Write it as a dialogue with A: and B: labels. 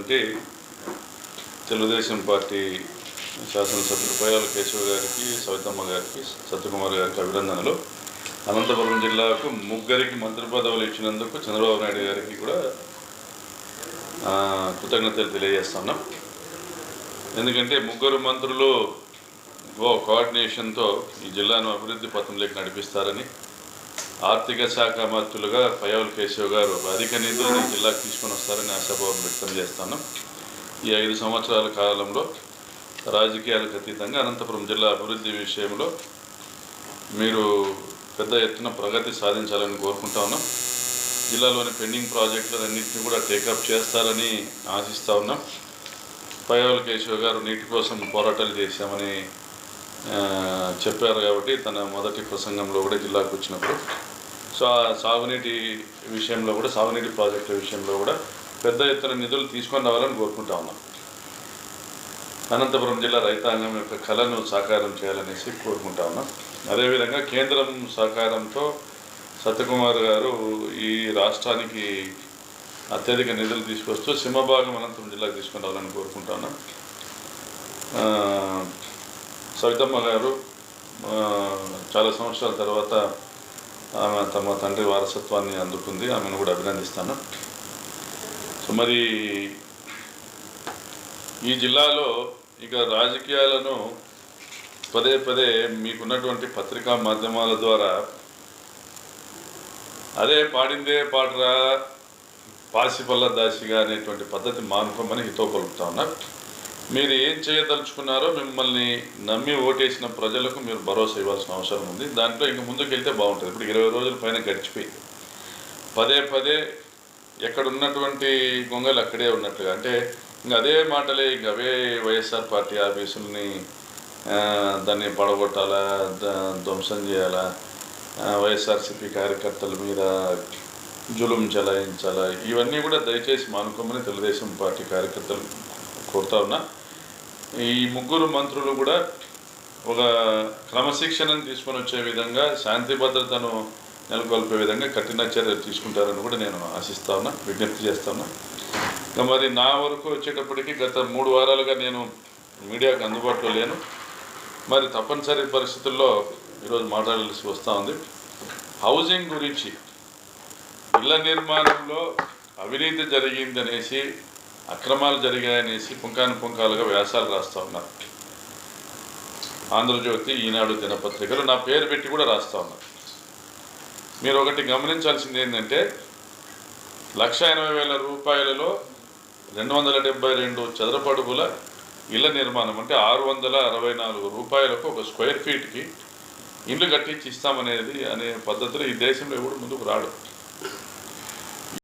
A: చేసినటువంటి తెలుగుదేశం పార్టీ శాసనసభ్యులు పయ్యావుల కేశవ గారికి, సవితమ్మ గారికి, సత్యకుమార్ గారికి అభినందనలు. అనంతపురం జిల్లాకు ముగ్గురికి మంత్రి పదవులు ఇచ్చినందుకు చంద్రబాబు నాయుడు గారికి కూడా కృతజ్ఞతలు తెలియజేస్తున్నాం. ఎందుకంటే ముగ్గురు మంత్రులు కోఆర్డినేషన్తో ఈ జిల్లాను అభివృద్ధి పథంలోకి నడిపిస్తారని, ఆర్థిక శాఖ మంత్రులుగా పయ్యావుల కేశవ గారు అధిక నిధులను ఈ జిల్లాకు తీసుకొని వస్తారని ఆశాభావం వ్యక్తం చేస్తున్నాం. ఈ 5 సంవత్సరాల కాలంలో రాజకీయాలకు అతీతంగా అనంతపురం జిల్లా అభివృద్ధి విషయంలో మీరు పెద్ద ఎత్తున ప్రగతి సాధించాలని కోరుకుంటా ఉన్నాం. జిల్లాలోని పెండింగ్ ప్రాజెక్టులన్నింటినీ కూడా టేకప్ చేస్తారని ఆశిస్తూ ఉన్నాం. పయ్యావుల కేశవ గారు నీటి కోసం పోరాటాలు చేశామని చెప్పారు కాబట్టి తన మొదటి ప్రసంగంలో కూడా జిల్లాకు వచ్చినప్పుడు సాగునీటి విషయంలో కూడా, సాగునీటి ప్రాజెక్టుల విషయంలో కూడా పెద్ద ఎత్తున నిధులు తీసుకొని రావాలని కోరుకుంటా ఉన్నాం. అనంతపురం జిల్లా రైతాంగం యొక్క కళను సాకారం చేయాలనేసి కోరుకుంటా ఉన్నాం. అదేవిధంగా కేంద్రం సహకారంతో సత్యకుమార్ గారు ఈ రాష్ట్రానికి అత్యధిక నిధులు తీసుకొస్తూ సింహభాగం అనంతపురం జిల్లాకు తీసుకొని రావాలని కోరుకుంటా ఉన్నాం. సవితమ్మ గారు చాలా సంవత్సరాల తర్వాత ఆమె తమ తండ్రి వారసత్వాన్ని అందుకుంది. ఆమెను కూడా అభినందిస్తాను. సో మరి ఈ జిల్లాలో ఇక రాజకీయాలను పదే పదే మీకున్నటువంటి పత్రికా మాధ్యమాల ద్వారా అదే పాడిందే పాటరా పాసిపల్ల దాసిగా అనేటువంటి పద్ధతి మానుకోమని హితో పలుకుతా ఉన్నారు. మీరు ఏం చేయదలుచుకున్నారో మిమ్మల్ని నమ్మి ఓటేసిన ప్రజలకు మీరు భరోసా ఇవ్వాల్సిన అవసరం ఉంది. దాంట్లో ఇంక ముందుకు వెళ్తే బాగుంటుంది. ఇప్పుడు 20 రోజుల పైన గడిచిపోయింది. పదే పదే ఎక్కడ ఉన్నటువంటి గొంగలు అక్కడే ఉన్నట్లుగా, అంటే ఇంకా అదే మాటలే, ఇంక అవే వైఎస్ఆర్ పార్టీ ఆఫీసుల్ని దాన్ని పడగొట్టాలా, ధ్వంసం చేయాలా, వైఎస్ఆర్సీపీ కార్యకర్తల మీద జులుం చెలాయించాలా, ఇవన్నీ కూడా దయచేసి మానుకోమని తెలుగుదేశం పార్టీ కార్యకర్తలు కోరుతా ఉన్నా. ఈ ముగ్గురు మంత్రులు కూడా ఒక క్రమశిక్షణను తీసుకొని వచ్చే విధంగా, శాంతి భద్రతను నెలకొల్పే విధంగా కఠిన చర్యలు తీసుకుంటారని కూడా నేను ఆశిస్తా ఉన్నా, విజ్ఞప్తి చేస్తా ఉన్నా. ఇంకా మరి నా వరకు వచ్చేటప్పటికి గత 3 వారాలుగా నేను మీడియాకు అందుబాటులో లేను. మరి తప్పనిసరి పరిస్థితుల్లో ఈరోజు మాట్లాడాల్సి వస్తూ ఉంది. హౌసింగ్ గురించి, ఇళ్ల నిర్మాణంలో అవినీతి జరిగిందనేసి, అక్రమాలు జరిగాయనేసి పుంకాలుగా వ్యాసాలు రాస్తూ ఉన్నారు. ఆంధ్రజ్యోతి, ఈనాడు దినపత్రికలు నా పేరు పెట్టి కూడా రాస్తూ ఉన్నారు. మీరు ఒకటి గమనించాల్సింది ఏంటంటే 1,80,000 రూపాయలలో 272 చదరపు అడుగుల ఇళ్ల నిర్మాణం, అంటే 664 రూపాయలకు ఒక స్క్వేర్ ఫీట్కి ఇల్లు కట్టించి ఇస్తామనేది అనే పద్ధతిలో ఈ దేశంలో ఎవడు ముందుకు రాడు.